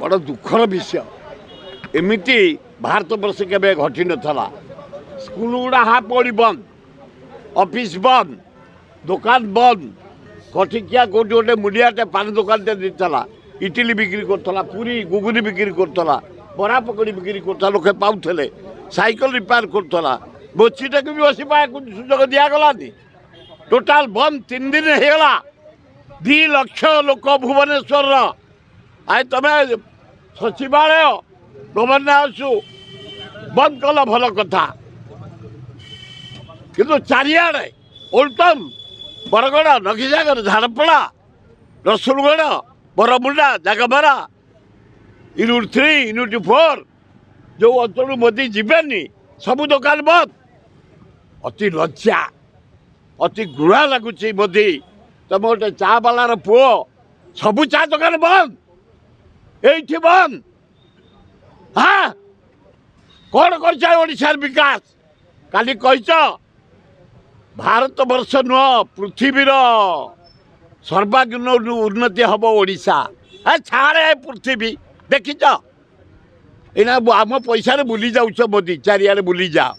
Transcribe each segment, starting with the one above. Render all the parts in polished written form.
बड़ दुखर विषय एमती भारत वर्ष के घटी नाला स्कूल गुड़ा हाफ पड़ी बंद ऑफिस बंद दुकान बंद कटिकिया कौटी गोटे मुड़ियाटे पान दुकान देता इटिली बिक्री करता पूरी गुगुनी बिक्री करता बरा पकड़ी बिक्री करता लोके पाऊले साइकिल रिपेयर करता बोचीटा भी बस सुजोग दिगलानी टोटाल बंद 3 दिन होगा 2 लाख लोक भुवनेश्वर आए तुम्हें सचिवालय गवर्नर हाउस बंद कल भल कथा किंतु चारिआडे ओल्टन बरगड़ नखीसागर झारपड़ा रसुलगढ़ बरमुंडा जगबरा यूनिट 3 यूनिट 4 जो अंचल मोदी जीवेनि सबू दुकान बंद अति लज्जा अति घृणा लगुच मोदी तुम गोटे चा बालार पुओ सबू चा दुकान बंद ये बंद हाँ कौन कर विकास काली कह भारत वर्ष नुह पृथ्वीर सर्वांगीन उन्नति हम ओडिशा छाड़े पृथ्वी देखीच एना आम पैसा बुली जाऊछ मोदी चारिआडे बुली जाओ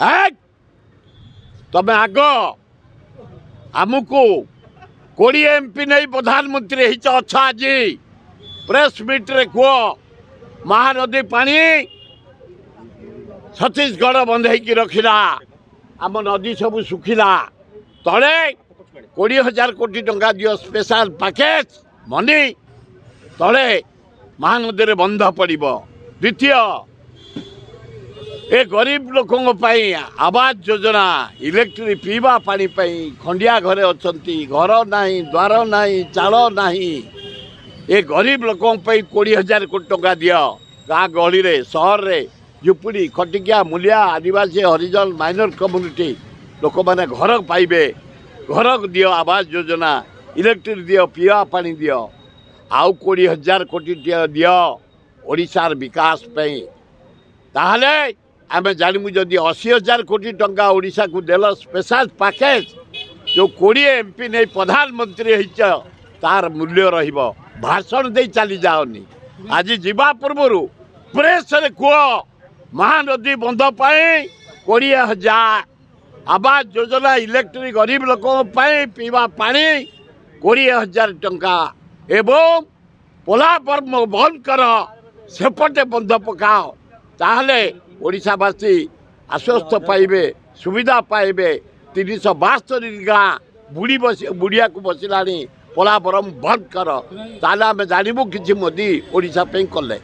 है तमें आग आमको 20 MP नहीं प्रधानमंत्री अच्छा आज प्रेस मीट रे कह महानदी पानी छत्तीसगढ़ बंद होगी रखिला आम नदी सब सुखिला तले 20,000 कोटी टंका दियो स्पेशल पैकेज मनी तले महानदी रे बंध पड़ो द्वितीय ए गरीब लोकों आवास योजना इलेक्ट्रिक पीवा पानी खंडिया घरे अच्छी घर नहीं द्वार नहीं चाल नहीं ए गरीब लोकों 20,000 कोटी टंका दियो गाँ गहली रे सहर रे झुपुड़ी खटिकिया मूलिया आदिवासी हरिजन माइनर कम्युनिटी लोक मैंने घर पाइबे घर दियो आवास योजना इलेक्ट्रिक दियो पीवा पानी दियो आउ 20,000 कोटी दियो ओडिशार विकास ताहले आमे जानमु जदि 80,000 कोटी टंका ओडिशा को देल स्पेशल पैकेज जो 20 MP नहीं प्रधानमंत्री हो तार मूल्य रहिबो भाषण दे चली जाओनी आज जीवा पूर्व प्रेस रे कह महानदी बंध 20,000 आवास योजना इलेक्ट्रिक गरीब लोकों पीवा पानी 20,000 टंका एवं पोला पर्म बंद कर सेपटे बंध पकाओ ताहले ओडिशावासी आश्वस्त पाइबे सुविधा पाइबे 372 गाँ बुढ़िया को बसला पोला बरम बंद कर ताले आम जानबू कि मोदी ओडिशा पे कले।